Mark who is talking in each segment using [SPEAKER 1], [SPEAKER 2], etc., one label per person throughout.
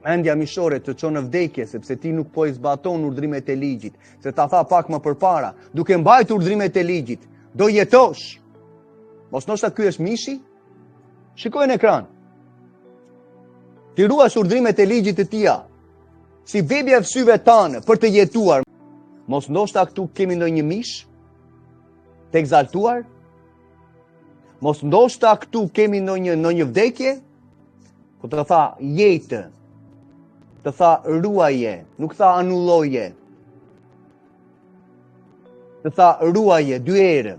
[SPEAKER 1] Mendja mishore të çon në vdekje, sepse ti nuk po i zbaton urdhrimet e ligjit. Se ta tha pak më përpara, duke mbajtur urdhrimet e ligjit, do jetosh. Mos ndoshta ky është mishi? Shikoj në ekran. Ti ruash urdhrimet e ligjit të tia, si bebja e fsyve tanë për të jetuar. Mos ndoshta këtu kemi ndonjë mish të egzaltuar? Mos ndoshta këtu kemi ndonjë vdekje? Po të tha jetë, të tha ruaje, nuk tha anulloje. Të tha ruaje, 2 herë.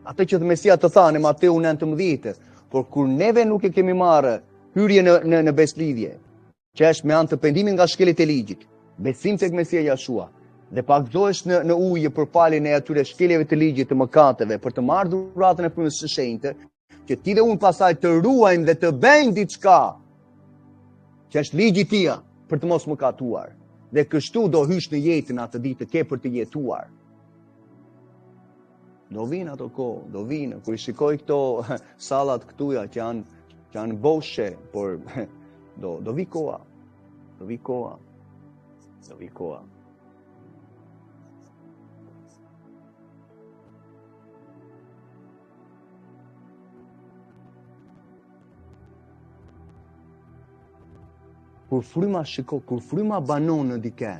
[SPEAKER 1] Atë që të Mesia të tha në Mateu 19, por kur neve nuk e kemi marrë hyrje në beslidhje, që është me anë të pendimin nga shkelit e ligjit, besim tek Mesia Jashua, dhe pakzohesh në ujë për paljen e atyre shkeljeve të ligjit të mëkateve, për të marrë dhuratën e frymës së shenjtë, që ti dhe unë pasaj të ruajmë dhe të bëjmë diçka, që është ligji tia, për të mos mëkatuar. Dhe kështu do hysh në jetën atë ditë ke për të jetuar. Do vinë ato kohë, do vinë, kur I shikoj këto sallat këtuja që janë boshe, por do vi koha. Do vi koha. Do vi koha. Kur fryma banon në dike,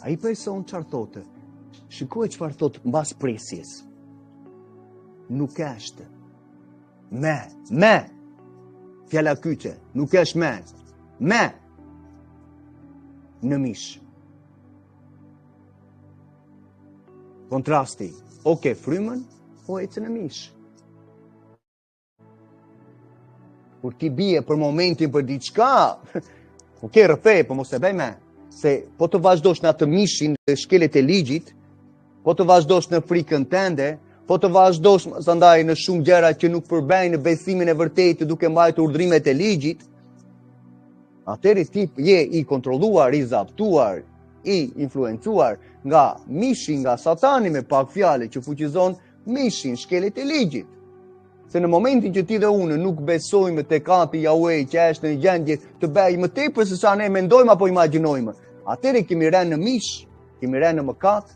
[SPEAKER 1] ai person çfarë thotë? Shikoj çfarë thot mbas presjes. Nuk është me. Fjala kyçe, nuk është me. Në mish. Kontrasti, oke frymën, o ecë në mish. Kur ti bie për momentin për diçka, oke rëfe, po mos e bëj me. Se po të vazhdosh në atë mishin dhe shkelet e ligjit, po të vazhdosh në frikën tënde, po të vazhdosh ndaj në shumë gjëra që nuk përbëjnë në besimin e vërtetë duke mbajtur urdhrimet e ligjit, atëri ti je I kontrolluar, I zaptuar, I influencuar nga mishi, nga Satani me pak fjalë që fuqizon mishin, shkelet e ligjit. Se në momentin që ti dhe unë nuk besojmë tek Ati Yahweh që është në gjendje të bëjë më tepër se sa ne mendojmë apo imagjinojmë, atëri kemi rënë në mish, kemi rënë në mëkat.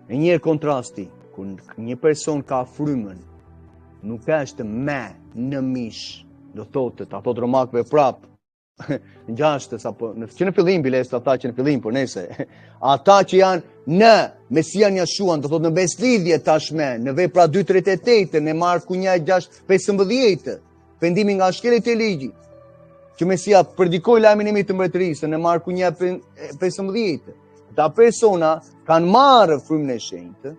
[SPEAKER 1] E njërë kontrasti, kur një person ka frymën, nuk është me në mish, do thotë, ta thotë Romakëve prap, në 6 apo që në fillim biles ata që në fillim, por nëse ata që janë në Mesian Jashuan, do thotë në beslidhje tashme, në vepra 2:38, në Marku 1:15, pendimi nga shkelet e ligjit, që Mesia predikoi lajmin e mirë të mbretërisë në Marku 1:15. Këta persona kanë marrë frymën e shenjtë,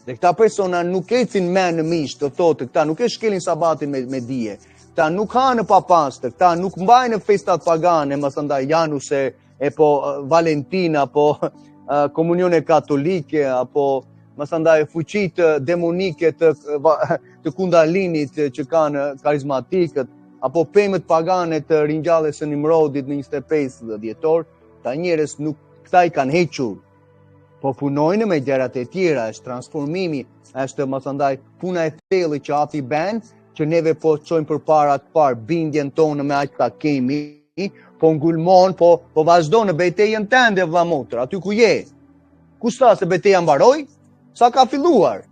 [SPEAKER 1] dhe këta persona nuk ecin me në mish, do thotë, këta nuk e shkelin sabatin me dije, këta nuk hanë papastër, këta nuk mbajnë festat pagane, mësandaj Januse, po Valentina, apo komunione katolike, apo mësandaj fuqit demonike të kundalinit që kanë karizmatikët, apo pemët pagane të ringjalljes së Nimrodit në 25 dhjetor, ta njerëz nuk këta I kanë hequr, po punojnë me gjërat e tjera, është transformimi, është mësandaj puna e thellë që Ati bën, që neve po çojmë përpara të parë bindjen tonë me aq ta kemi, po ngulmon, po vazhdo në betejën tënde vëlla motër, aty ku je. Kush tha se betejë mbaroi? Sa ka filluar?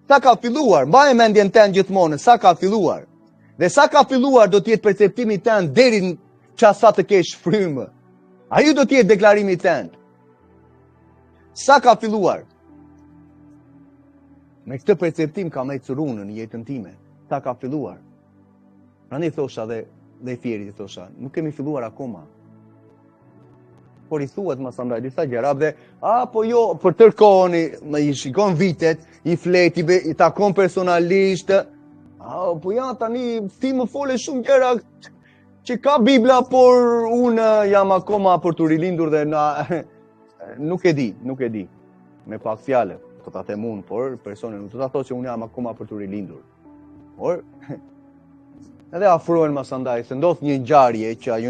[SPEAKER 1] Sa ka filluar? Mbaj mendjen tënd gjithmonë, sa ka filluar? Dhe sa ka filluar do të jetë perceptimi tënd deri në çasa të kesh frymë. Ai do të jetë deklarimi tënd. Sa ka filluar? Me këtë perceptim kam ecur unë në jetën time. Sa ka filluar? Prandaj thosha dhe I Fierit thosha, nuk kemi filluar akoma. Por I thuhet mësandaj disa gjëra dhe po jo për tërkohën I shikon vitet, I flet, I takon personalisht. Po ja tani ti më fole shumë gjëra që ka Bibla, por unë jam akoma për të rilindur dhe nuk e di. Me pak fjalë, do ta them unë, por personi nuk do ta thotë që unë jam akoma për të rilindur. Por edhe afrohen mësandaj se ndodh një ngjarje që ajo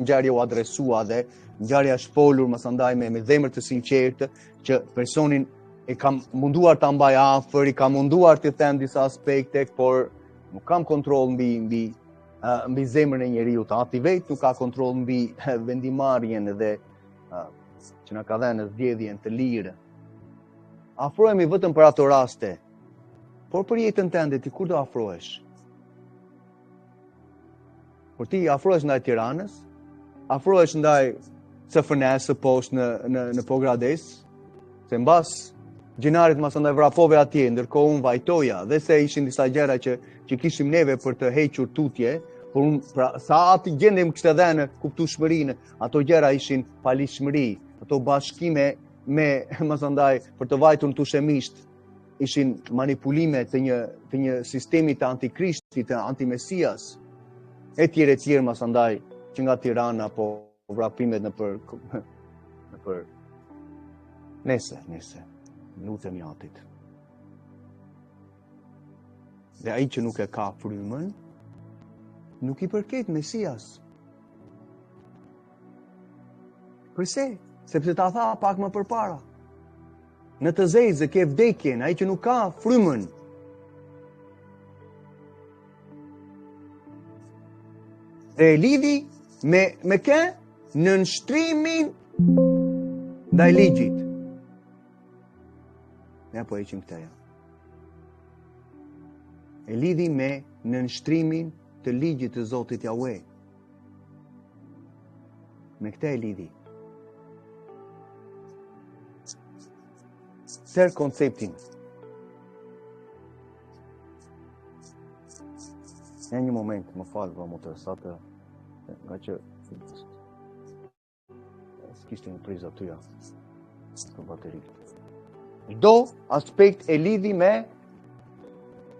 [SPEAKER 1] ngjarje u adresua dhe ngjarja shpolur mësandaj me zemër të sinqertë që personin e kam munduar ta mbaj afër, i kam munduar të them disa aspekte, por nuk kam kontroll mbi zemrën e njeriu. Ati vetë nuk ka kontroll mbi vendimarrjen dhe që na ka dhënë zgjedhjen të lirë. Afrohemi vetëm për ato raste. Por për jetën tënde ti kur do afrohesh? Por ti afrohesh ndaj Tiranës, afrohesh ndaj CFN-s së poshtë në Pogrades, se mbas gjinarit mas ndaj vrapove atje, ndërkohë unë vajtoja, dhe se ishin disa gjëra që kishim neve për të hequr tutje, por unë pra, sa ati gjendem kishte dhënë kuptueshmërinë, ato gjëra ishin palishmëri, ato bashkime me mas ndaj për të vajtur në tushemisht, ishin manipulime të një sistemi të antikrishtit, të antimesias, e tjerë mas ndaj që nga Tirana, po vrapimet në për nese, lutem jatit. Dhe ai që nuk e ka frymën, nuk i përket Mesias. Përse? Sepse ta tha pak më përpara. Në të zezë ke vdekjen, ai që nuk ka frymën. Dhe e lidhi me kë? Në nshtrimin ndaj ligjit. Ne po heqim këtë ja. E lidhi me në nshtrimin të ligjit të Zotit Jahwe. Me këtë e lidhi. Tërë konceptin. Në një moment, më falë, vë motër, sa të, nga që s'kishtë një prizat të ja, të bateri. Do aspekt e lidhi me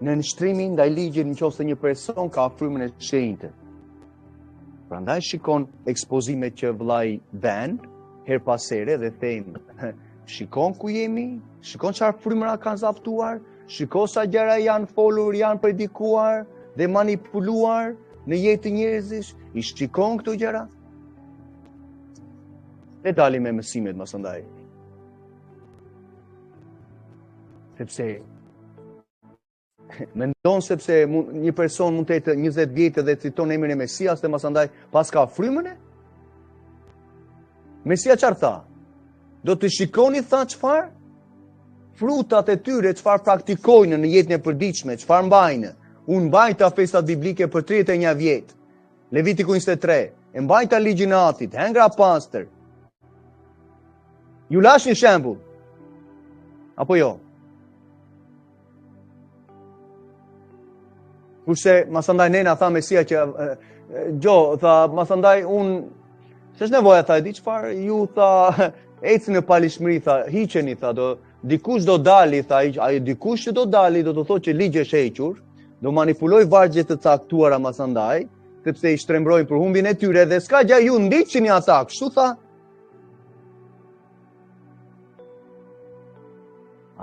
[SPEAKER 1] në nështrimin ndaj ligjit nëse një person ka frymën e shenjtë. Prandaj shikon ekspozimet që vllai bën her pas here dhe thejmë, shikon ku jemi, shikon çfarë frymëra kanë zaptuar, shikon sa gjëra janë folur, janë predikuar dhe manipuluar në jetë të njerëzish, i shikon këto gjëra. Ne dalim me mësimet më së ndaj. Sepse mendon sepse një person mund të jetë 20 vjetë dhe citon emrin e Mesias dhe më së ndaj pas ka frymën e? Mesia çfarë tha? Do të shikoni, tha, çfarë? Frutat e tyre, çfarë praktikojnë në jetën e përditshme, çfarë mbajnë. Unë mbajta festat biblike për 31 vjet. Levitiku 23. E mbajta ligjin e Atit, hengra pastër. Ju lash një shembull. Apo jo? Kurse masandaj nena tha Mesia që tha masandaj unë s'është nevoja, tha, e di çfarë, ju tha ecni në palishmëri, tha, hiqeni, tha, dikush do dali, tha, ai dikush që do dali do të thotë që ligji është hequr, do manipuloj vargje të caktuara masandaj, sepse i shtrembrojnë për humbin e tyre dhe s'ka gjë, ju ndiqni ata, kështu tha.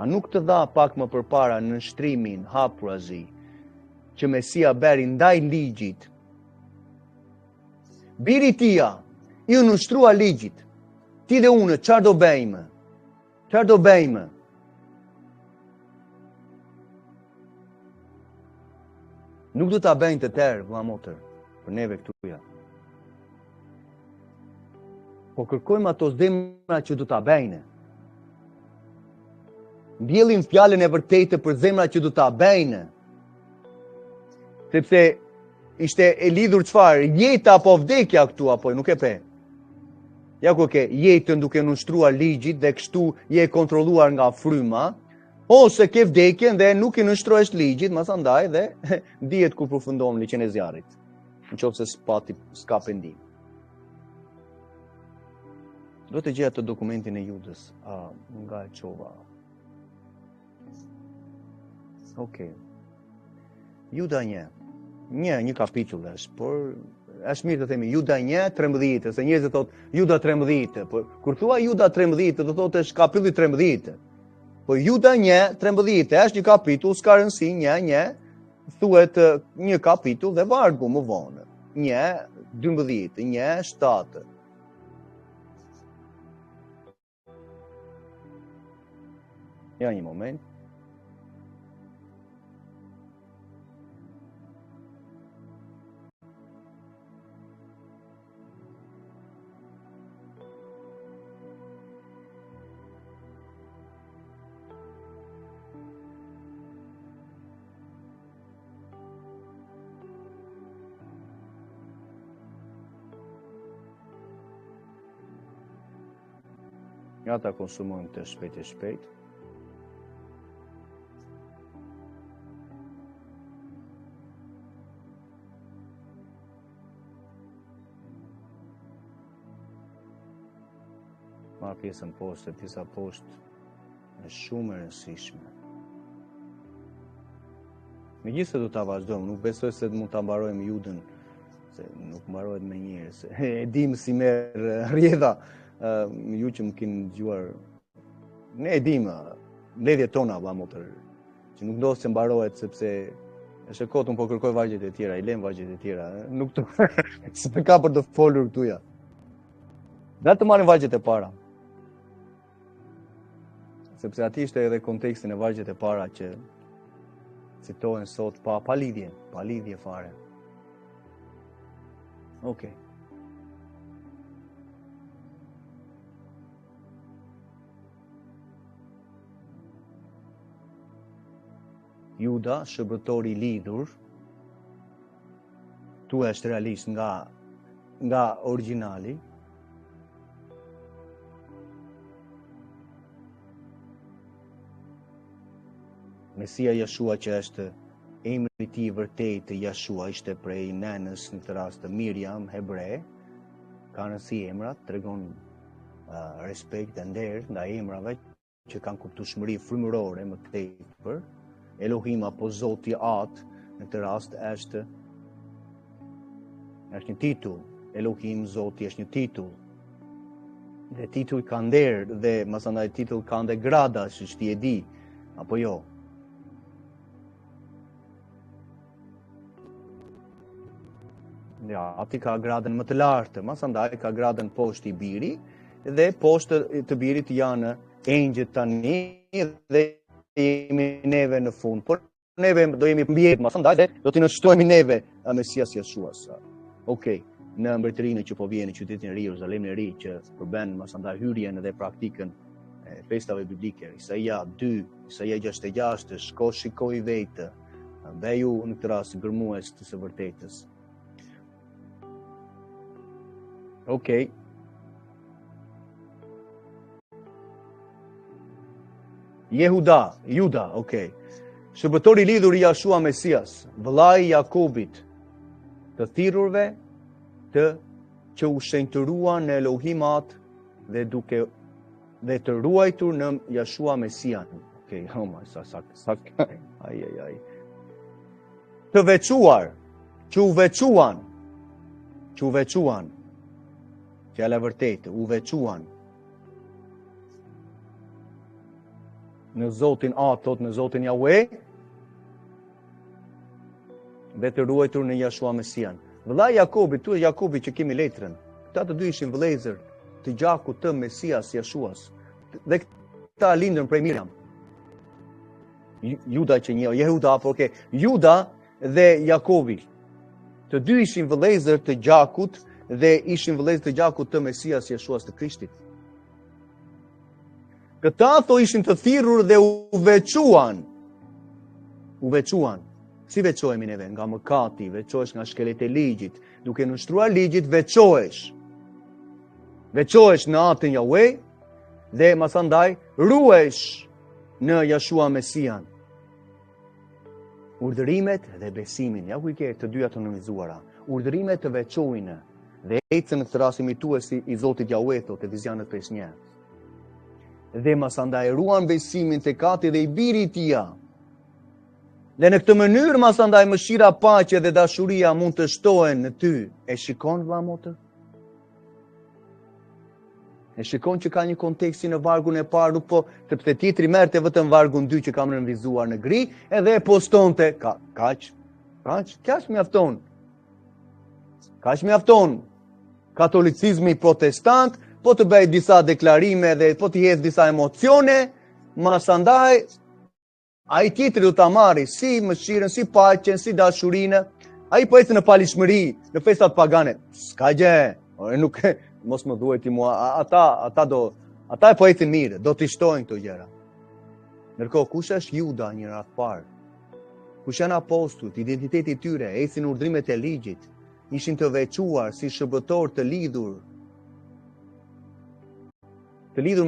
[SPEAKER 1] A nuk të dha pak më përpara në nshtrimin hapurazi që Mesia beri ndaj ligjit? Biri tia, ju nështrua ligjit, ti dhe unë, çfarë do bëjmë? Çfarë do bëjmë? Nuk do ta bëjnë të tërë, vëlla motër, për neve këtuja. Po kërkojmë ato zemra që do ta bëjnë. Mbjellim fjalën e vërtetë për zemra që do ta bëjnë. Sepse ishte e lidhur çfarë? Jeta apo vdekja këtu, apo nuk e pe? Ja ku ke jetën duke nushtruar ligjit dhe kështu je kontrolluar nga fryma, ose ke vdekjen dhe nuk i nështrohesh ligjit, masandaj dhe dihet ku përfundon liçen e zjarrit. Nëse s'ka pendim. Do të gjej atë dokumentin e Judës, nga e çova. Okej. Juda 1. Një kapitull është, por është mirë të themi Juda 1:13, se njerëzit thotë Juda 13, por kur thua Juda 13, do thotë është kapitulli 13. Po Juda 1:13 është një kapitull, s'ka rëndësi, thuhet një kapitull dhe vargu më vonë. 12, 1, 7. Ja një moment. Ja ta konsumojmë të shpejt. Ma pjesën poshtë, disa poshtë është shumë e rëndësishme. Megjithëse do ta vazhdojmë, nuk besoj se mund ta mbarojmë Judën, se nuk mbarohet me njëherë, se e dim si merr rrjedha. Ju që më keni dëgjuar, ne e dim mbledhjet tona vëllazër, që nuk do se mbarohet sepse është e kotun po kërkoj vargjet e tjera, i lëm vargjet e tjera, nuk të s'e ka për të folur këtu ja. Datë të marrin vargjet e para. Sepse aty ishte edhe kontekstin e vargjet e para që citohen sot pa lidhje fare. Okej. Juda, shërbëtori i lidhur, tu është realisht nga origjinali. Mesia Jeshua që është emri i tij vërtet Jeshua, ishte prej nënës në këtë rast Miriam, hebre, ka rëndësi emrat, tregon respekt e nder ndaj emrave që kanë kuptueshmëri frymërore më tepër. Elohim apo Zoti Atë në këtë rast është një titull. Elohim, Zoti është një titull. Dhe titull ka nder dhe masandaj titull ka dhe grada, siç ti e di, apo jo. Ja, ati ka gradën më të lartë, masandaj ka gradën poshtë i biri dhe poshtë të birit janë engjëjt tani dhe jemi neve në fund, por neve do jemi mbjet, masandaj dhe do t'i nënshtojmë neve Mesias Jeshuas. Okej, në mbretërinë që po vjen në qytetin e ri, Jeruzalemin e ri, që përben masandaj hyrjen dhe praktikën e festave biblike. Isaia 2, Isaia 66, shko shikoj vetë, dhe ju në këtë rast gërmues të së vërtetës. Okej. Juda, okej. Shërbëtori i lidhur i Jeshua Mesias, vëllai i Jakobit, të thirrurve që u shenjtëruan në Elohimat dhe dhe të ruajtur në Jeshua Mesian. Okej, ai. Të veçuar, që u veçuan. Fjala e vërtetë, u veçuan. Në Zotin thot në Zotin Jahwe dhe të ruajtur në Jeshua Mesian. Vëllai Jakobi, tu Jakobi që kemi letrën. Këta të dy ishin vëllezër të gjakut të Mesias Jeshuas. Dhe këta lindën prej Miriam. Juda që një, Jehuda, por Juda dhe Jakobi. Të dy ishin vëllezër të gjakut dhe ishin vëllezër të gjakut të Mesias Jeshuas të Krishtit. Këta ishin të thirrur dhe u veçuan. Si veçohemi neve? Nga mëkati, veçohesh nga shkelet e ligjit. Duke nënshtruar ligjit, veçohesh. Veçohesh në atën Jahwe dhe masandaj ruhesh në Jeshua Mesian. Urdhërimet dhe besimin, ja ku i ke të dyja të nënvizuara. Urdhërimet të veçojnë dhe ecën në këtë rast imituesi i Zotit Jahwe, thotë Efesianët 5:1. Dhe masandaj ruan besimin tek Ati dhe i biri i tij. Dhe në këtë mënyrë masandaj mëshira, paqja dhe dashuria mund të shtohen në ty. E shikon vëlla motër? E shikon që ka një konteksti në vargun e parë, nuk po sepse titri merrte vetëm vargun 2 që kam nënvizuar në gri, edhe e postonte kaq mjafton. Kaq mjafton katolicizmi protestant, po të bëj disa deklarime dhe po të hedh disa emocione, masandaj ai tjetri do ta marrë si mëshirën, si paqen, si dashurinë. Ai po ecën në palishmëri, në festat pagane. S'ka gjë, nuk mos më thuaj ti mua, ata po ecën mirë, do t'i shtojnë këto gjëra. Ndërkohë, kush është Juda një radhë parë? Kush janë apostujt, identiteti i tyre, ecën urdhrimet e ligjit, ishin të veçuar si shërbëtor të lidhur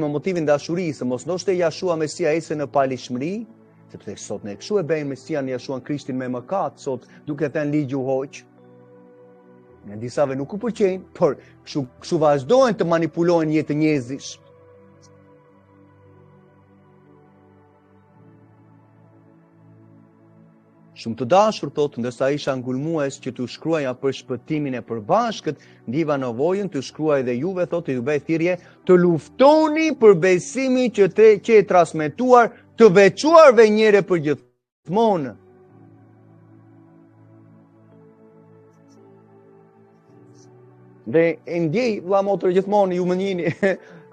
[SPEAKER 1] me motivin dashurisë, mos ndoshte Jashua Mesia ecën në palishmëri, sepse sot ne kështu e bëjmë Mesian Jashua Krishtin me mëkat, sot duke thënë ligju hoq. Në disave nuk u pëlqejnë, por kështu vazhdojnë të manipulojnë jetë njerëzish. Shumë të dashur thot, ndërsa isha ngulmues që të shkruaja për shpëtimin e përbashkët, ndiva nevojën të shkruaj dhe juve thot të ju bëj thirrje të luftoni për besimin që e transmetuar të veçuarve njëre për gjithmonë. Dhe e ndjej vëlla motër gjithmonë ju më njihni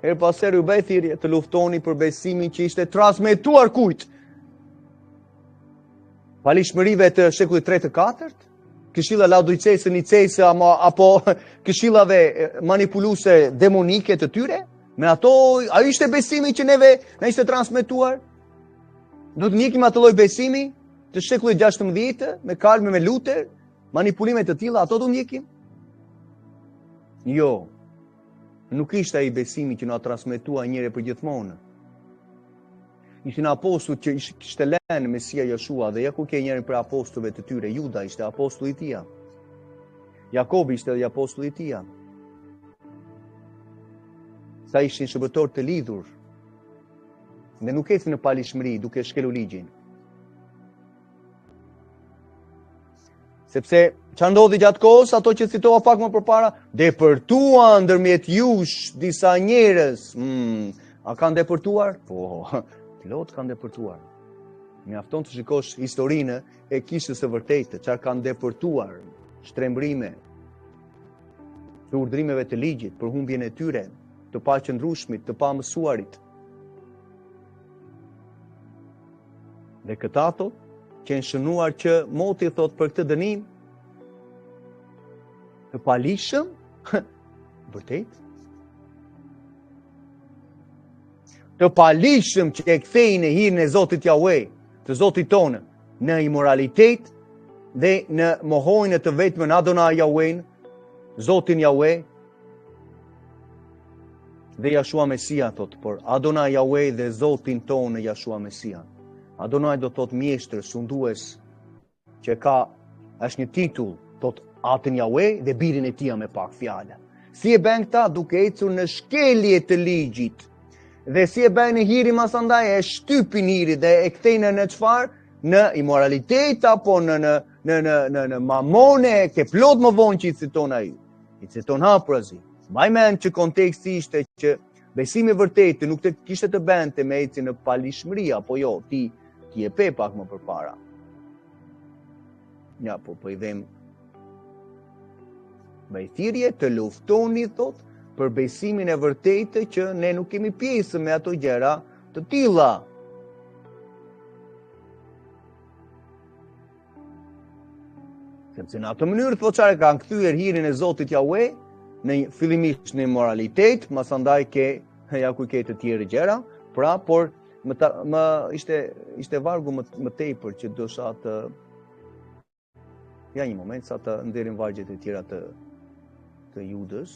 [SPEAKER 1] her pas here ju bëj thirrje të luftoni për besimin që ishte transmetuar kujt? Palishmërive të shekullit 3 të 4, këshilla laodicese, nicese apo këshillave manipuluese demonike të tyre, me ato ai ishte besimi që na ishte transmetuar. Do të ndjekim atë lloj besimi të shekullit 16 me Kalme, me Luther, manipulime të tilla, ato do ndjekim? Jo. Nuk ishte ai besimi që na transmetua njëri për gjithmonë. Ishin apostujt që kishte lënë Mesia Jeshua dhe ja ku ke njërin për apostujve të tyre, Juda ishte apostulli i tij. Jakobi ishte dhe apostulli i tij. Sa ishin shërbëtor të lidhur. Dhe nuk ecën në palishmëri duke shkelur ligjin. Sepse çfarë ndodhi gjatë kohës, ato që citova pak më përpara, depërtuan ndërmjet jush disa njerëz. A kanë depërtuar? Po, plot kanë depërtuar. Mjafton të shikosh historinë e kishës së vërtetë, çfarë kanë depërtuar, shtrembrime, të urdhrimeve të ligjit, për humbjen e tyre, të paqëndrueshmit, të pamësuarit. Dhe këta thot, që në shënuar që moti thot për këtë dënim, të palishëm, vërtet, të palishëm që e kthejnë e hirën e Zotit Jahwe, të Zotit tonë, në imoralitet dhe në mohojnë të vetëm Adonai Jahwe, Zotin Jahwe, dhe Jashua Mesia thot, por Adonai Jahwe dhe Zotin tonë Jashua Mesia. Adonai do thot mjeshtër, sundues, që është një titull, thot Atin Jahwe dhe birin e tia me pak fjala. Si e bën këta duke ecur në shkelje të ligjit. Dhe si e bën në hiri masandaj e shtypin hiri dhe e kthejnë në çfarë? Në imoralitet apo në mamone, ke plot më vonë që i citon ai. I citon haprazi. Mbaj mend që konteksti ishte që besimi vërtet nuk të kishte të bënte me ecjen në palishmëri apo jo, ti e pe pak më përpara. Ja, po i them me thirrje të luftoni thot për besimin e vërtetë që ne nuk kemi pjesë me ato gjëra të tilla. Sepse në atë mënyrë thot çfarë kanë kthyer hirin e Zotit Jahwe në fillimisht në moralitet, masandaj ja ku ke të tjerë gjëra, pra por ishte vargu më tepër që dosha të ja një moment sa të nderin vargjet e tjera të Judës.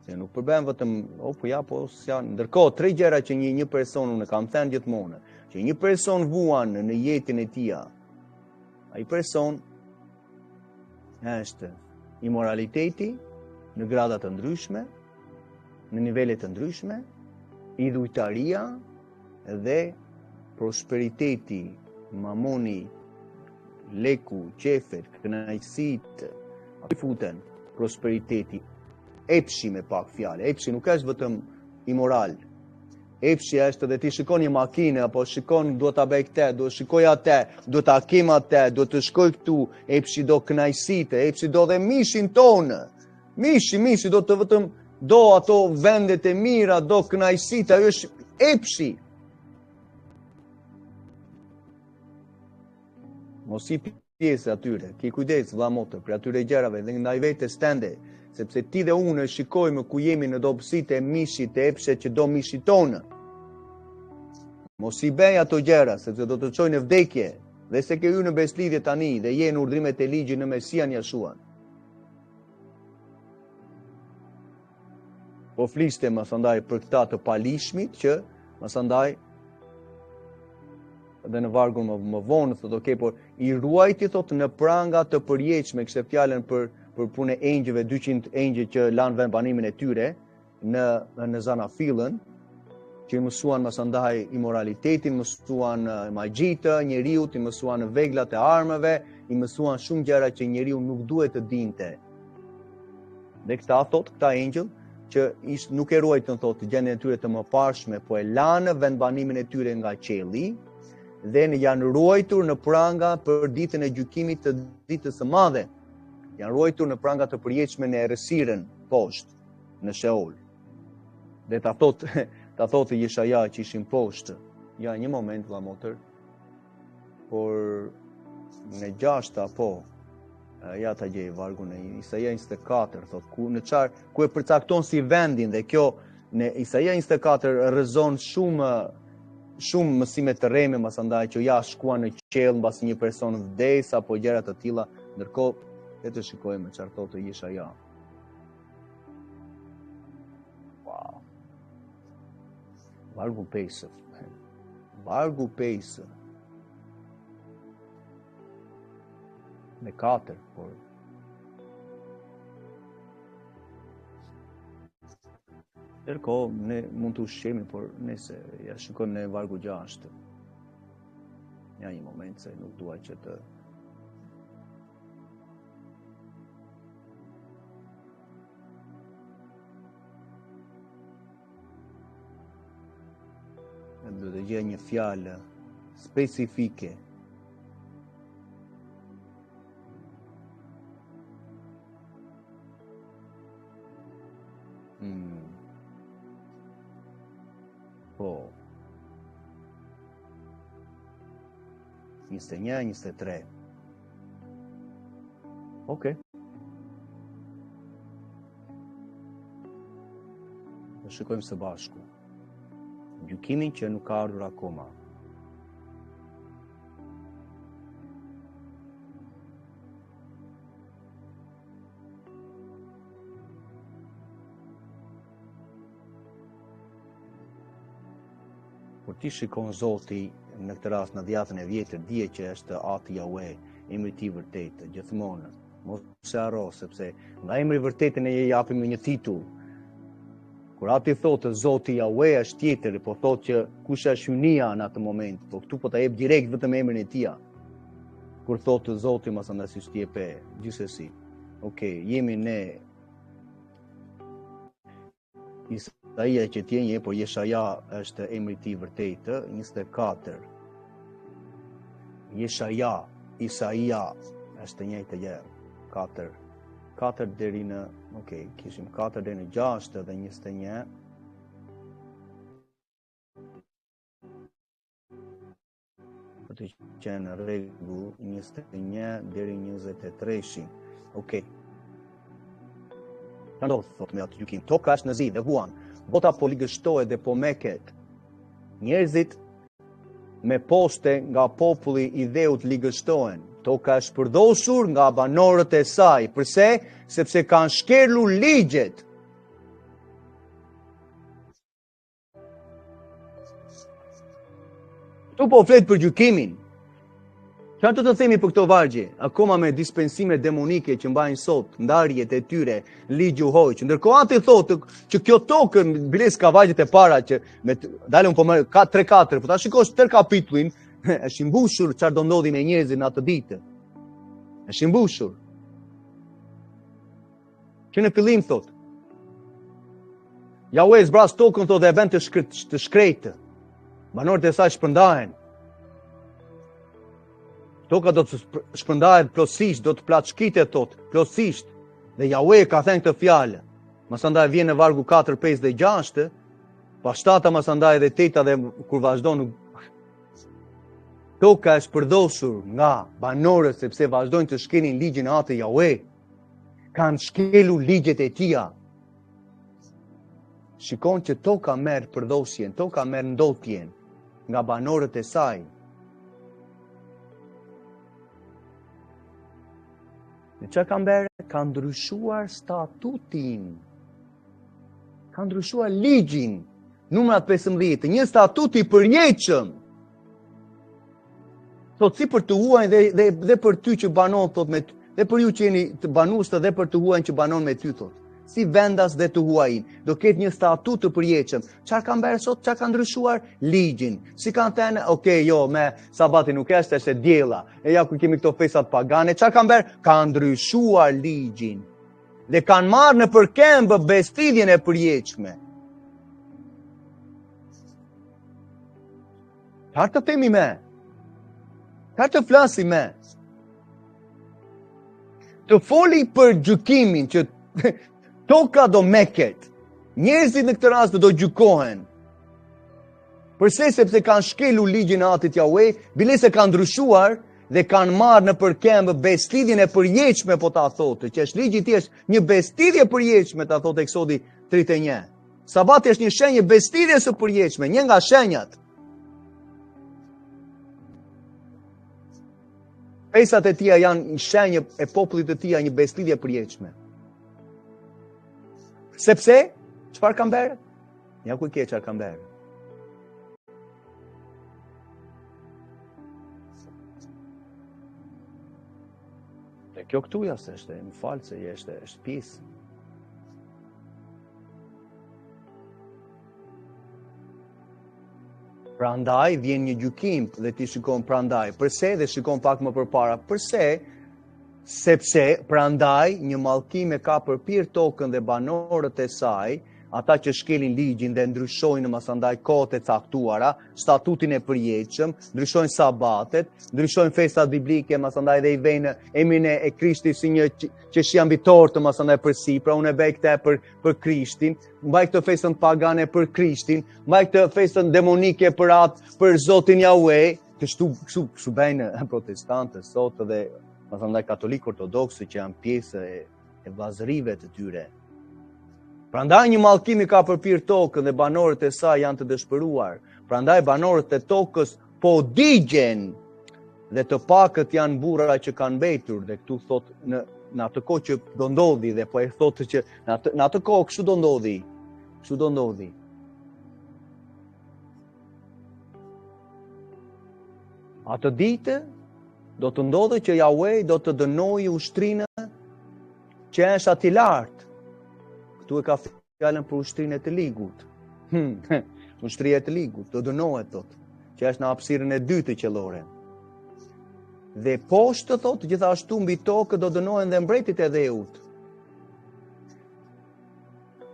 [SPEAKER 1] Se nuk përbën vetëm janë. Ndërkohë, tre gjëra që një person, unë kam thënë gjithmonë, që një person vuan në jetën e tij. Ai person është imoraliteti në grada të ndryshme, në nivele të ndryshme, idhujtaria dhe prosperiteti, mamoni, leku, qefet, kënaqësit, futen prosperiteti, epshi me pak fjalë. Epshi nuk është vetëm imoral. Epshi është dhe ti shikon një makinë, apo shikon duhet ta bëj këtë, duhet shikoj atë, duhet ta kem atë, duhet të shkoj këtu, epshi do kënaqësitë, epshi do dhe mishin tonë. Mishi do të vetëm do ato vendet e mira, do kënaqësitë, ajo është epshi. Mos i pjesë atyre, ki kujdes vëlla motë për atyre gjërave dhe ndaj vetes tënde, sepse ti dhe unë shikojmë ku jemi në dobësitë e mishit të epshet që do mishi tonë. Mos i bëj ato gjëra, sepse do të çojnë në vdekje, dhe se ke hyrë në beslidhje tani dhe je në urdhrimet e ligjit në Mesian Jashuan. Po fliste më thëndaj për këta të palishmit që më thëndaj dhe në vargun më vonë, thot, okay, por i ruajti thot në pranga të përjetshme, kishte fjalën për punë e engjëve, 200 engjëj që lanë vend banimin e tyre në Zanafillën, që i mësuan mësandaj imoralitetin, mësuan magjitë, njeriu, i mësuan veglat e armëve, i mësuan shumë gjëra që njeriu nuk duhet të dinte. Dhe këta engjëll që nuk e ruajtën thot gjendjen e tyre të mëparshme, po e lanë vend banimin e tyre nga qielli, dhe janë ruajtur në pranga për ditën e gjykimit të ditës së madhe. Janë ruajtur në pranga të përjetshme në errësirën poshtë në Sheol. Dhe ta thotë Jeshaja që ishin poshtë. Ja, një moment vëlla motër. Por në 6 po ja ta gjej vargun e Isaia 24 thotë ku e përcakton si vendin, dhe kjo në Isaia 24 rrezon shumë mësime të rreme, masandaj që ja shkuan në qell mbas një person vdes apo gjëra të tilla, ndërkohë le të shikojmë çfarë thotë Jeshaja. Wow. Vargu 5. Vargu 5. Me 4, por ndërkohë ne mund të ushqemi, por nëse ja shikon në vargu 6. Ja një moment se nuk dua që të do të gjej një fjalë specifike. Po. 21, 23. Okej. Do shikojmë së bashku. Gjykimin që nuk ka ardhur akoma. Kur ti shikon Zoti në këtë rast në dhjetën e vjetër, dije që është Ati Jahwe, emri i tij vërtet, gjithmonë. Mos e harro, sepse nga emri i vërtetë ne japim një titull. Kur Ati thotë Zoti Jahwe është tjetër, po thotë që kush është hynia në atë moment, po këtu po ta jep direkt vetëm emrin e tij. Kur thotë Zoti mos andaj si shtjepe, gjithsesi. Okej, jemi ne Isaia që tjenje, por Jeshaja është emri i tij vërtet, 24. Jeshaja, Isaia është e njëjtë gjë. 4 deri në, kishim 4 deri në 6 dhe 21. Për të qenë në rregull, 21 deri 23. Okej. Ndodh, thot me atë gjykim, toka është në zi dhe huan, bota po ligështohet dhe po meket. Njerëzit me poste nga populli i dheut ligështohen. Toka është përdosur nga banorët e saj. Përse? Sepse kanë shkelur ligjet. Tu po flet për gjykimin. Çfarë do të themi për këto vargje? Akoma me dispensime demonike që mbajnë sot, ndarjet e tyre, ligju hoq. Ndërkohë atë thotë që kjo tokë biles ka vargjet e para që me dalën po 3-4, po ta shikosh tër kapitullin, është i mbushur çfarë do ndodhi me njerëzit në atë ditë. Është i mbushur. Që në fillim thotë. Jahwe zbras tokën thot dhe e bën të shkrejtë. Banorët e saj shpërndahen. Toka do të shpërndahet plotësisht, do të plaçkitet thot, plotësisht. Dhe Jahwe ka thënë këtë fjalë. Masandaj vjen në vargu 4, 5 dhe 6, pa 7 masandaj dhe 8 dhe kur vazhdon toka është përdosur nga banorët sepse vazhdojnë të shkelin ligjin e atë Jahwe. Kanë shkelur ligjet e tia. Shikon që toka merr përdosjen, toka merr ndotjen nga banorët e saj. Në që kanë bërë? Kanë ndryshuar statutin. Kanë ndryshuar ligjin. Numrat 15. Një statut I përjetshëm. Thot si për të huajnë dhe për ty që banon, thot me ty, dhe për ju që jeni të banuestë dhe për të huajnë që banon me ty, thot. Si vendas dhe të huajin. Do ketë një statut të përjetshëm. Çfarë kanë bërë sot? Çfarë kanë ndryshuar? Ligjin. Si kanë thënë, okay, jo, me sabati nuk është diella. E ja ku kemi këto festat pagane, çfarë kanë bërë? Kanë ndryshuar ligjin. Dhe kanë marrë në përkëmbë bestidhjen e përjetshme. Çfarë të themi me? Çfarë të flasim me? Të foli për gjykimin që toka do meket. Njerëzit në këtë rast do gjykohen. Përse? Sepse kanë shkelur ligjin e atit Jahwe, bile se kanë ndryshuar dhe kanë marrë në përkëmbë bestidhjen e përjetshme, po ta thotë, që është ligji I tij është një bestidhje e përjetshme, ta thotë Eksodi 31. Sabati është një shenjë bestidhjes së përjetshme, një nga shenjat. Festat e tia janë një shenjë e popullit të tia, një bestidhje e përjetshme. Sepse, çfarë kanë bërë? Ja ku ke çfarë kanë bërë. Dhe kjo këtu jasë është, më falë se është pjesë. Prandaj vjen një gjykim dhe ti shikon prandaj. Përse? Dhe shikon pak më përpara. Përse? Sepse prandaj një mallkim e ka përpir tokën dhe banorët e saj, ata që shkelin ligjin dhe ndryshojnë masandaj kohët e caktuara, statutin e përjetshëm, ndryshojnë sabatet, ndryshojnë festat biblike, masandaj dhe I vejnë emrin e Krishtit si një qeshje ambitor të masandaj për si, pra unë e bëj këtë për Krishtin, mbaj këtë festën pagane për Krishtin, mbaj këtë festën demonike për Zotin Jahwe, kështu bëjnë protestantët sot dhe masandaj katolikë ortodoksë që janë pjesë e vllazërive të tyre. Prandaj një mallkim I ka përpir tokën dhe banorët e saj janë të dëshpëruar. Prandaj banorët e tokës po digjen dhe të pakët janë burra që kanë mbetur dhe këtu thot në atë kohë që do ndodhi dhe po e thotë që në atë kohë kështu do ndodhi. Kështu do ndodhi. Atë ditë do të ndodhë që Jahwe do të dënojë ushtrinë që është aty lart. Këtu e ka fjalën për ushtrinë e të ligut. Ushtria e të ligut, do dënohet, thot, që është në hapësirën e dytë qellore. Dhe poshtë, thot, gjithashtu mbi tokë do dënohen dhe mbretit e dheut.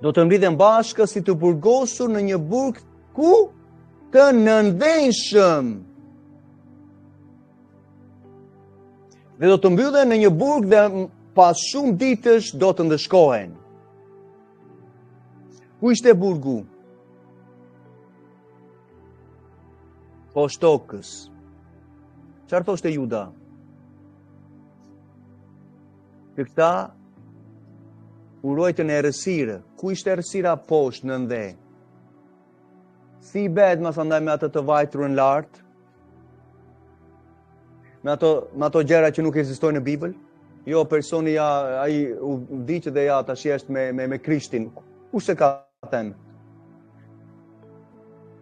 [SPEAKER 1] Do të mbledhen bashkë si të burgosur në një burg ku të nënvenshëm. Dhe do të mbyllen në një burg dhe pas shumë ditësh do të ndëshkohen. Ku ishte burgu? Poshtë tokës. Çfarë thoshte Juda? Që këta urojtën e errësirë. Ku ishte errësira? Poshtë në ndhe. Si bëhet masandaj me atë të vajturën lart? Me ato gjëra që nuk ekzistojnë në Bibël? Jo, personi ai u vdiq dhe tash është me Krishtin. Kush e ka thënë?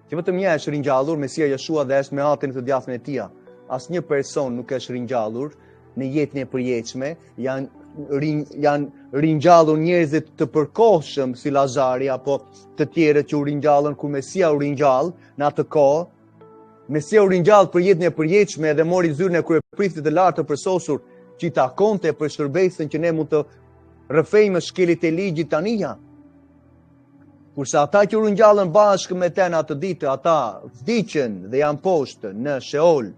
[SPEAKER 1] Që vetëm një është ringjallur, Mesia Jeshua dhe është me atin të djathtën e tij. Asnjë person nuk është ringjallur në jetën e përjetshme, janë ringjallur njerëzit të përkohshëm si Lazari apo të tjerët që u ringjallën kur Mesia u ringjall në atë kohë. Mesia u ringjall për jetën e përjetshme dhe mori zyrën e kryepriftit të lartë të përsosur që I takonte për shërbesën që ne mund të rrëfejmë shkelit e ligjit tania. Kurse ata që ringjallën bashkë me ten atë ditë, ata vdiqën dhe janë poshtë në Sheol.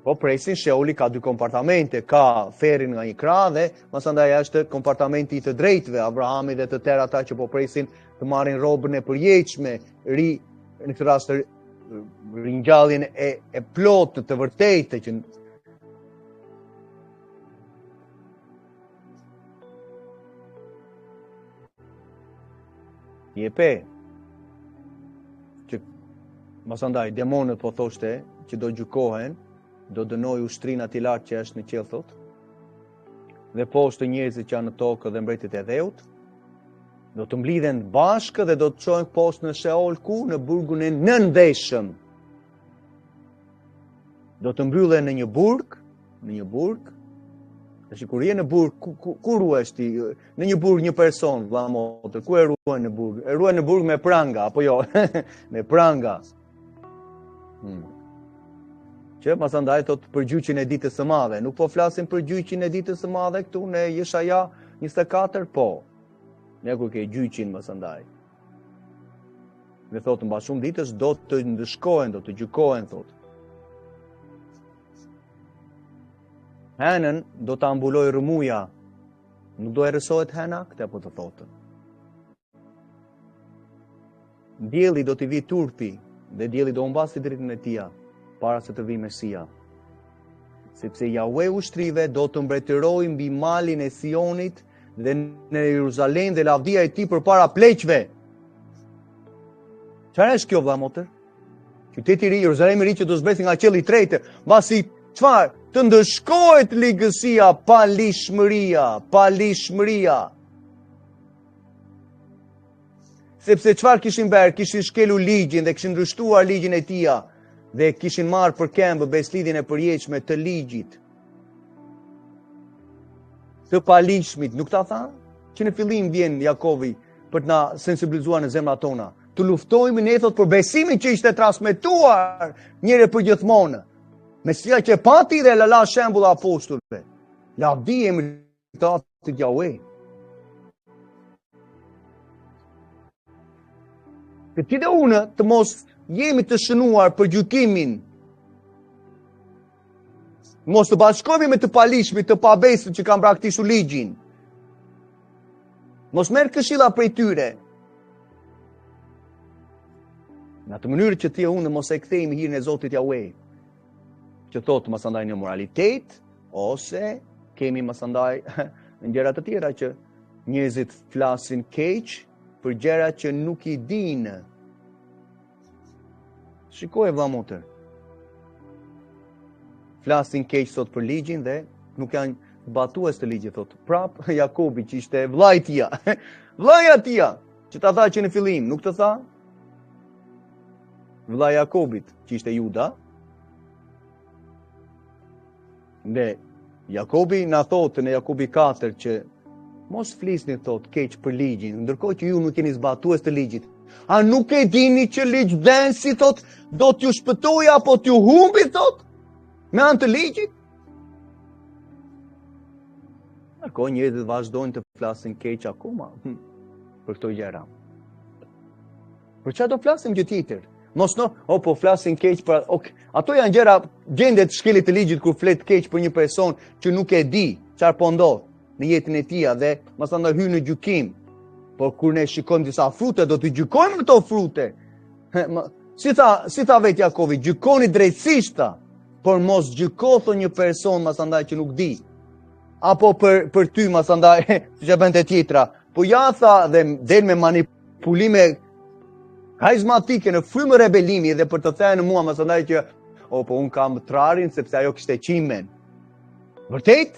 [SPEAKER 1] Po presin, Sheoli ka dy kompartamente, ka ferin nga një krah dhe masandaj është kompartamenti i të drejtëve, Abrahami dhe të tjerë ata që po presin të marrin robën e përjetshme, në këtë rast ringjalljen e plotë të vërtetë që jepe që masandaj demonët po thoshte që do gjykohen, do dënoj ushtrinë ati lartë që është në qiell thot, dhe poshtë njerëzit që janë në tokë dhe mbretërit e dheut, do të mblidhen bashkë dhe do të çojnë poshtë në Sheol ku në burgun e nëndeshëm. Do të mbyllen në një burg, tash kur je në burg, ku ruhesh ti? Në një burg një person, vëlla motër, ku e ruan në burg? E ruan në burg me pranga, apo jo? Me pranga. Që pasandaj thot për gjyqin e ditës së madhe. Nuk po flasim për gjyqin e ditës së madhe këtu në Jeshaja 24, po. Ne kur ke gjyqin pasandaj. Dhe thot mbas shumë ditës do të ndëshkohen, do të gjykohen thot. Henën do të ambuloj rëmuja. Nuk do e rësohet hena, këtë apo të thotë. Dielli do të vi turpi, dhe dielli do mbasi dritën e tia, para se të vi Mesia. Sepse Jahve ushtrive do të mbretërojë mbi malin e Sionit dhe në Jeruzalem dhe lavdia e tij përpara pleqve. Çfarë është kjo vëlla motër? Qyteti i ri, Jeruzalemi i ri që do zbresë nga qielli i tretë, mbasi çfarë? Të ndëshkohet ligësia, palishmëria. Sepse çfarë kishin bërë? Kishin shkelur ligjin dhe kishin ndryshtuar ligjin e tia dhe kishin marrë për këmbë beslidhjen e përjetshme të ligjit. Të palishmit, nuk ta tha? Që në fillim vjen Jakovi për të na sensibilizuar në zemrat tona. Të luftojmë ne thot për besimin që ishte transmetuar njëre për gjithmonë. Mesia që pati dhe la shembull apostulve. Lavdi e emëritatit të Jahve. Që ti dhe unë të mos jemi të shënuar për gjykimin. Mos të bashkohemi me të palishmit, të pabesët që kanë praktikuar ligjin. Mos merr këshilla prej tyre. Në atë mënyrë që ti e unë mos e kthejmë hirin e Zotit Jahve. Që thotë masandaj në moralitet, ose kemi masandaj në gjëra të tjera që njerëzit flasin keq për gjëra që nuk i dinë. Shikoj vëlla motër. Flasin keq sot për ligjin dhe nuk janë batues të ligjit thot. Prap Jakobi që ishte vllai i tij. Vllai i tij që ta tha që në fillim, nuk të tha? Vllai Jakobit që ishte Juda. Dhe Jakobi na thotë në Jakobi 4 që mos flisni thot keq për ligjin, ndërkohë që ju nuk jeni zbatues të ligjit. A nuk e dini që ligjvënësi thot do t'ju shpëtojë apo t'ju humbi thot me anë të ligjit? Ndërkohë njerëzit vazhdojnë të flasin keq akoma për këto gjëra. Për çfarë do flasim gjë tjetër? Mos po flasin keq për ato janë gjëra gjendet shkelit të ligjit kur flet keq për një person që nuk e di çfarë po ndodh në jetën e tij dhe mos andaj hyn në gjykim. Por kur ne shikojmë disa frute do të gjykojmë këto frute. Si tha vetë Jakovi, gjykoni drejtësisht, por mos gjyko një person mos andaj që nuk di. Apo për ty mos andaj siç e bën te tjetra. Po ja tha dhe del me manipulime karizmatike në frymë rebelimi dhe për të thënë mua më thënë që po un kam trarin sepse ajo kishte qimen. Vërtet?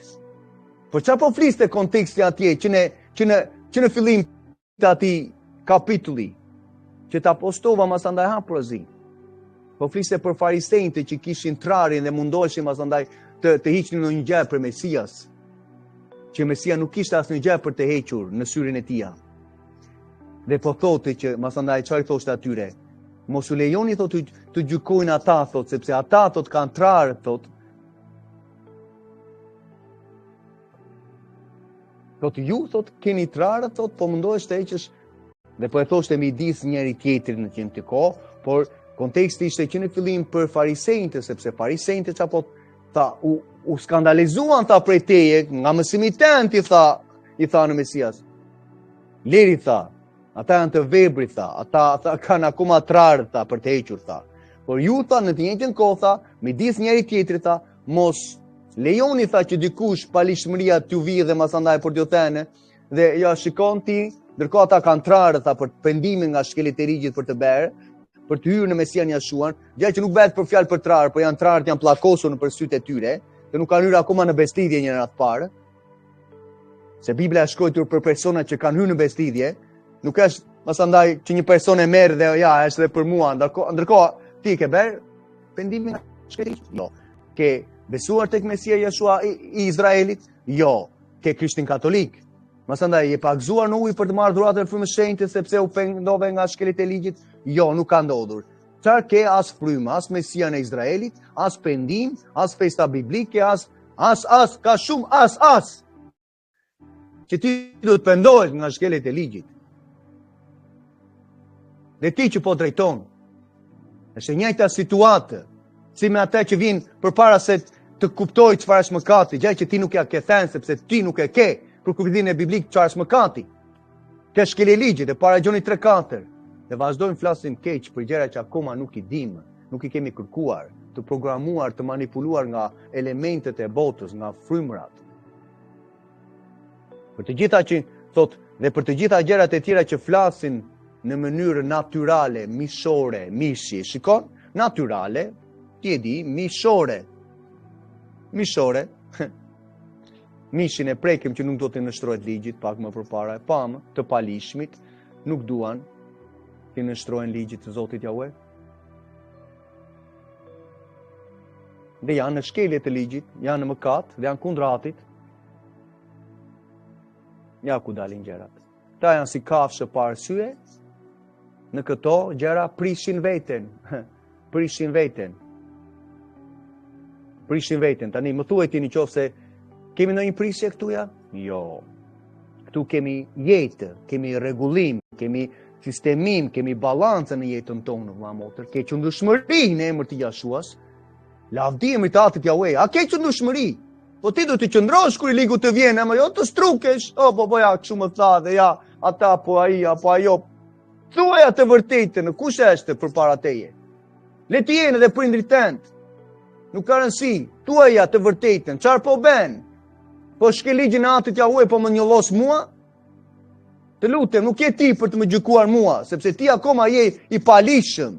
[SPEAKER 1] Po çfarë po fliste konteksti atje që në fillim të atij kapitulli që ta postova më sandaj haprozi. Po fliste për farisejtë që kishin trarin dhe mundoheshin më sandaj të hiqnin në një gjë për Mesias. Që Mesia nuk kishte asnjë gjë për të hequr në syrin e tij. Dhe po thotë që masandaj çfarë thoshte atyre? Mos u lejoni thotë të gjykojnë ata thotë sepse ata thotë kanë trarë thotë. Thot ju, thot, keni trarë, thot, po mundohesh të heqësh dhe po e thoshte midis njëri tjetrit në qenë të kohë, por konteksti ishte që në fillim për farisejtë, sepse farisejtë çapo tha u skandalizuan tha prej teje, nga mësimi tënd i tha në Mesias. Leri tha, ata janë të vebrit tha, ata kanë akoma trarë tha për të hequr tha. Por ju tha në të njëjtën kohë tha, midis njëri tjetrit tha, mos lejoni tha që dikush palishmëria t'ju vijë dhe masandaj për t'ju thënë dhe ja shikon ti, ndërkohë ata kanë trarë tha për pendimin nga shkelet e ligjit për të bërë, për të hyrë në Mesian Jashuan, gjë që nuk bëhet për fjalë për trarë, por janë trarët janë pllakosur nëpër sytë e tyre, dhe nuk kanë hyrë akoma në bestidhje njëra të parë. Se Bibla është shkruar për persona që kanë hyrë në bestidhje, nuk është masandaj që një person e merr dhe ja, është edhe për mua, ndërkohë ti ke bërë pendimin nga shkelet e ligjit? Jo. Ke besuar tek Mesia Jeshua i Izraelit? Jo. Ke Krishtin katolik? Masandaj je pagzuar në ujë për të marrë dhuratën e frymës shenjtë sepse u pendove nga shkelet e ligjit? Jo, nuk ka ndodhur. Çfarë ke as frymë, as Mesian e Izraelit, as pendim, as festa biblike, as ka shumë as. Që ti do të pendohesh nga shkelet e ligjit. Dhe ti që po drejton. Është e njëjta situatë, si me ata që vinë përpara se të kuptojë çfarë është mëkati, gjë që ti nuk ja ke thënë sepse ti nuk e ke për kuptimin e biblik çfarë është mëkati. Ke shkelje ligjit e para Gjonit 3:4 dhe vazhdojmë flasim keq për gjëra që akoma nuk i dimë, nuk i kemi kërkuar, të programuar, të manipuluar nga elementet e botës, nga frymërat. Për të gjitha që thot dhe për të gjitha gjërat e tjera që flasin në mënyrë natyrale, mishore, mishi, shikon, natyrale, ti e di, mishore. Mishin e prekim që nuk do të nështrohet ligjit, pak më përpara e pamë, të palishmit, nuk duan të nështrohen ligjit të Zotit Jahve. Dhe janë në shkelje të ligjit, janë në mëkat, dhe janë kundratit. Ja ku dalin gjërat. Ta janë si kafshë pa arsye, në këto gjëra prishin veten. Prishin veten. Tani më thuaj ti nëse kemi ndonjë prisje këtu ja? Jo. Këtu kemi jetë, kemi rregullim, kemi sistemim, kemi balancën në jetën tonë, vëlla motër. Ke qëndrueshmëri në emër të Jashuas. Lavdi emrit të Atit Jahve. A ke qëndrueshmëri? Po ti do të qëndrosh kur i ligu të vjen, ama jo të strukesh. Po ja, kështu më tha dhe ja, ata po ai apo ajo. Thuaj atë vërtetën, kush është përpara teje? Le të jenë edhe prindrit tënd. Nuk ka rëndësi, thuaj atë vërtetën, çfarë po bën? Po shkel ligjin e Atit Jahve, po më njollos mua? Të lutem, nuk je ti për të më gjykuar mua, sepse ti akoma je i palishëm.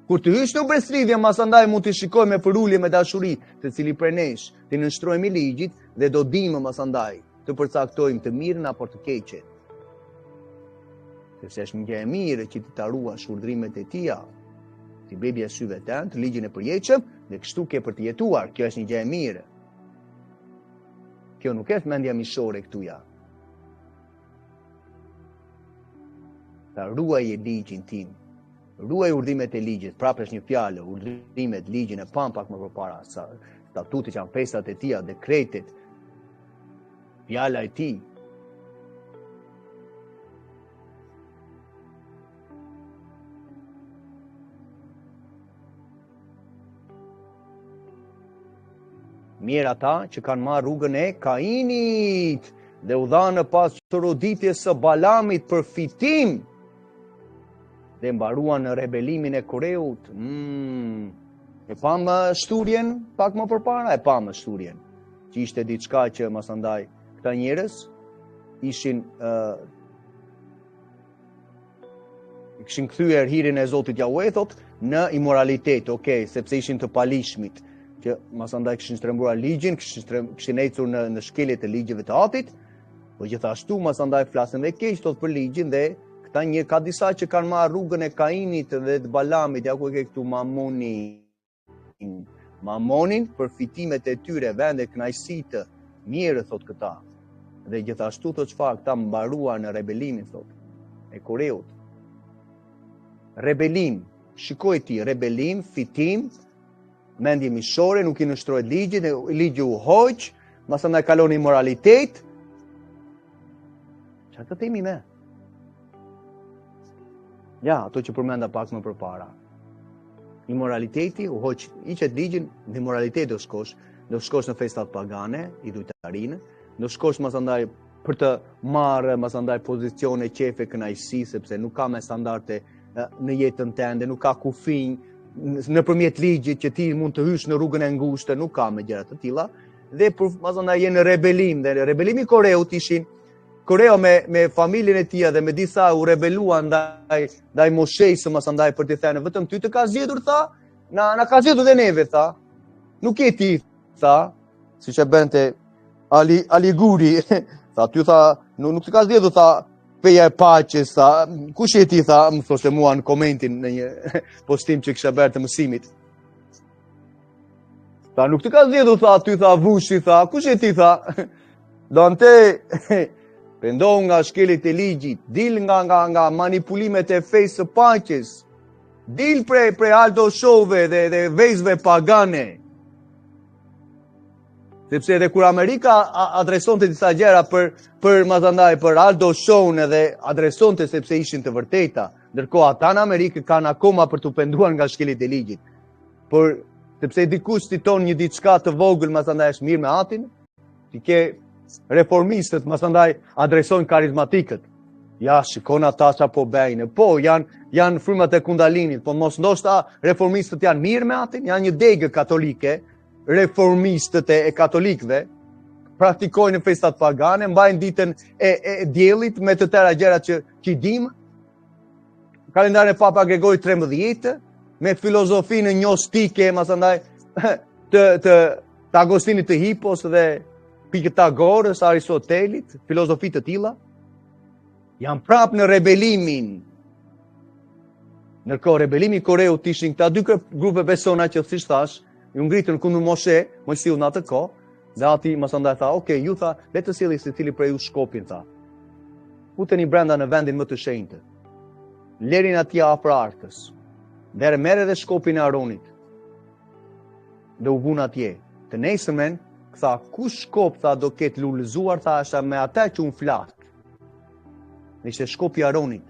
[SPEAKER 1] Kur të hysh në breslidhje, masandaj mund të shikoj me përulje me dashuri, se cili prej nesh të nënshtrojmë ligjit dhe do dimë masandaj të përcaktojmë të mirën apo të keqen. Sepse është një gjë e mirë që ti ta ruash urdhrimet e tia, ti bebi syve tënd, të ligjin e përjetshëm dhe kështu ke për të jetuar. Kjo është një gjë e mirë. Kjo nuk është mendja mishore këtu ja. Ta ruaj ligjin tim. Ruaj urdhrimet e ligjit, prapë është një fjalë, urdhrimet, ligjin e pam pak më përpara, statutit që janë festat e tia, dekretet, fjala e tij. Mirë ata që kanë marrë rrugën e Kainit dhe u dhanë pas çoroditjes së Balamit për fitim dhe mbaruan në rebelimin e Koreut. E pamë shturjen pak më përpara, që ishte diçka që masandaj këta njerëz kishin kthyer hirin e Zotit Jahve thot në imoralitet, sepse ishin të palishmit, që masandaj kishin shtrembruar ligjin, kishin ecur në shkeljet e ligjeve të Atit, po gjithashtu masandaj flasin dhe keq thot për ligjin dhe këta një ka disa që kanë marrë rrugën e Kainit dhe të Balamit, ja ku e ke këtu Mamonin për fitimet e tyre, vende kënaqësitë mirë thot këta. Dhe gjithashtu thot çfarë, këta mbaruan në rebelimin thot e Koreut. Rebelim, shikoj ti, rebelim, fitim, mendje mishore, nuk i nështrohet ligjit, ligji u hoq, masandaj kalon imoralitet, Çfarë të themi ne? Ja, ato që përmenda pak më përpara. Immoraliteti, u hoq i qëtë ligjin, në immoralitet do shkosh në festat pagane, idhujtarinë, do shkosh masandaj për të marrë masandaj pozicione qefe kënaqësi, sepse nuk ka me standarde në jetën tënde, nuk ka kufij nëpërmjet ligjit që ti mund të hysh në rrugën e ngushtë, nuk ka me gjëra të tilla. Dhe për masandaj je në rebelim, dhe rebelimi i Koreut ishin Koreo me familjen e tij dhe me disa u rebeluan ndaj moshejës masandaj për të thënë vetëm ty të ka zgjedhur tha, na ka zgjedhur dhe neve tha. Nuk je ti tha, siç e bënte Ali Guri, tha ty tha, nuk të ka zgjedhur tha feja e paqes tha. Kush je ti tha, më thoshte mua në komentin në një postim që kisha bërë të mësimit. Tha nuk të ka zgjedhur tha ty tha Vushi tha, kush je ti tha? Dante pendohu nga shkelit e ligjit, dil nga manipulimet e fejsë së paqes, dil prej Aldo Showve dhe vezve pagane. Sepse edhe kur Amerika adresonte disa gjëra për Aldo Show'n edhe adresonte sepse ishin të vërteta, ndërkohë ata në Amerikë kanë akoma për të penduar nga shkelit e ligjit. Por sepse dikush citon një diçka të vogël, masandaj është mirë me atin, ti ke reformistët masandaj adresojnë karizmatikët. Ja, shikon ata çapo bëjnë. Po, janë frymat e Kundalinit, po mos ndoshta reformistët janë mirë me atin, janë një degë katolike, reformistët e katolikëve praktikojnë festat pagane, mbajnë ditën e diellit me të tëra gjëra që i dim. Kalendarin e Papa Gregori 13 me filozofinë gnostike masandaj të Agostinit të Hipos dhe Pitagorës, Aristotelit, filozofi të tilla, janë prapë në rebelimin. Ndërkohë rebelimi i Koreut ishin këta dy grupe besona që siç thash, ju ngritën kundër Mojsiut në atë kohë, dhe ati masandaj tha, okay, ju tha, le të sjellni secili prej ju shkopin tha. Futeni brenda në vendin më të shenjtë. Lerin atij afër arkës. Dhe merr edhe shkopin e Aronit. Dhe u vun atje. Të nesërmen tha, ku shkop tha do ketë lullëzuar, tha është me ata që unë flas. Ishte shkopi Aronit,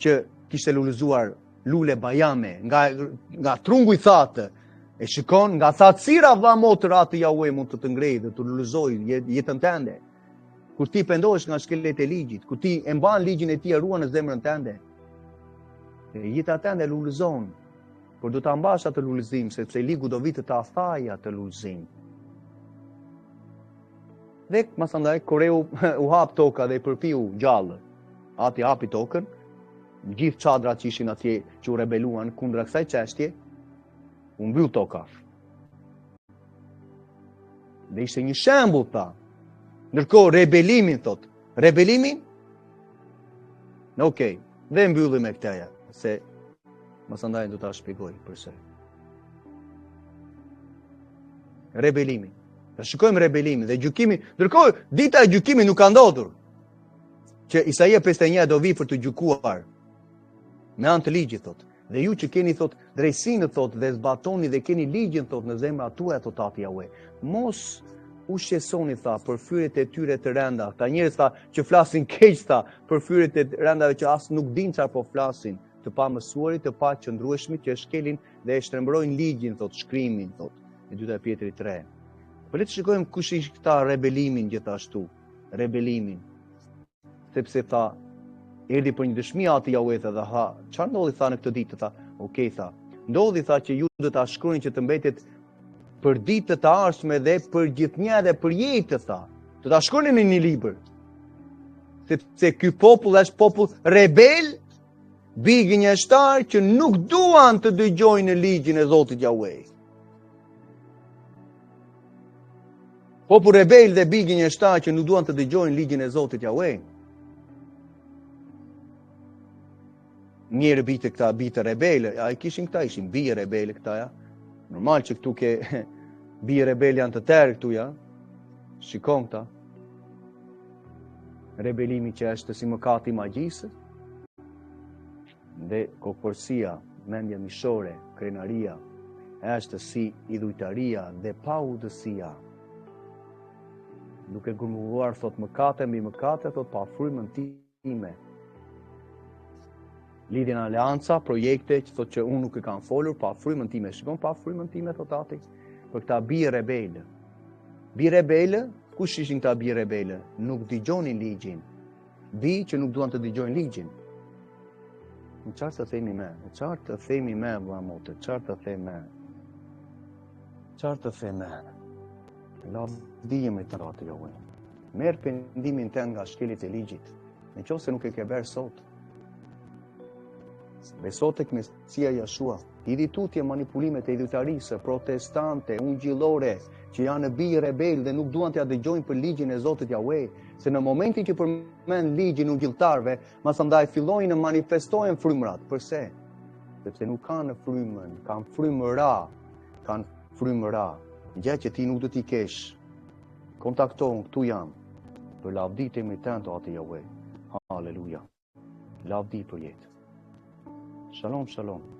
[SPEAKER 1] që kishte lullëzuar lule bajame, nga trungu i thatë, e shikon, nga thatësira vlla motër atë Jahue mund të ngrejë dhe të lullëzoj jetën tënde. Kur ti pendohesh nga shkelet e ligjit, kur ti e mban ligjin e tij ruan në zemrën tënde, jeta tënde lullëzon, por do ta mbash atë lullëzim, sepse ligu do vitë të afaj atë lullëzim. Dhe masandaj Koreu u hap toka dhe i përpiu gjallë. Ati hapi tokën, gjithë çadrat që ishin atje që u rebeluan kundra kësaj çështje, u mbyll toka. Dhe ishte një shembull tha. Ndërkohë rebelimin thot. Rebelimin? Okej, dhe mbyllim me këtaja, se masandaj do ta shpjegoj përse. Rebelimin. Ne shikojmë rebelimin dhe gjykimin, ndërkohë dita e gjykimit nuk ka ndodhur. Që Isaia 51 do vi për të gjykuar me anë të ligjit thot. Dhe ju që keni thot drejtsinë thot dhe zbatoni dhe keni ligjin thot në zemrat tuaja thot Ati Jahue. Mos u shqetësoni tha për fyret e tyre të rënda. Ta njerëz tha që flasin keq tha për fyret e rëndave që as nuk din çfarë po flasin, të pamësuarit, të paqëndrueshmit që shkelin dhe e shtrembrojnë ligjin thot, shkrimin thot. E dyta Pjetrit 3. Po le të shikojmë kush ishte këta rebelimin gjithashtu. Rebelimin. Sepse tha, erdhi për një dëshmi Ati Jahue dhe tha, çfarë ndodhi tha në këtë ditë tha? Okej tha. Ndodhi tha që ju do ta shkruani që të mbetet për ditët e ardhshme dhe për gjithnjë dhe për jetë tha. Do ta shkruani në një libër. Sepse ky popull është popull rebel, bigënjeshtar që nuk duan të dëgjojnë ligjin e Zotit Jahue. Popull rebel dhe bigënjeshtar që nuk duan të dëgjojnë ligjin e Zotit Jahue. Njerë bitë këta bitë rebele, a i kishin këta, ishin bije rebele këta, ja. Normal që këtu ke bije rebele janë të tërë këtu, ja. Shikon këta. Rebelimi që është si mëkati i magjisë, dhe kokërsia, mendja mishore, krenaria, është si idhujtaria dhe paudhësia. duke grumulluar, thot, mëkate mbi mëkate, thot, pa frymën time. Lidhjen aleanca, projekte, që thot që unë nuk e kam folur, pa frymën time. Shikon, pa frymën time, thot ati, për këta bie rebele. Bie rebele, kush ishin këta bie rebele? Nuk dëgjonin ligjin. Bi që nuk duan të dëgjojnë ligjin. Në qartë të themi me? Në qartë të themi me, vlamote, qartë të themi me? Qartë të themi me? Lavdijemi të ratë jo. Merë pendimin të nga shkelit e ligjit. Në qoftë se nuk e ke berë sot. Beso tek Mesia Jashua. Hidhi tutje manipulimet e idhujtarisë, protestante, ungjillore, që janë bij rebel dhe nuk duan t'ja dëgjojnë për ligjin e Zotit Yahweh, se në momentin që përmend ligjin ungjilltarëve, masandaj fillojnë të manifestojnë frymërat. Përse? Sepse nuk kanë frymën, kanë frymëra. Gjë që ti nuk do t'i kesh. Kontaktohun, këtu jam. Për lavditemi tënd o atë Yahweh. Halleluja. Lavdi për jetë. Shalom, shalom.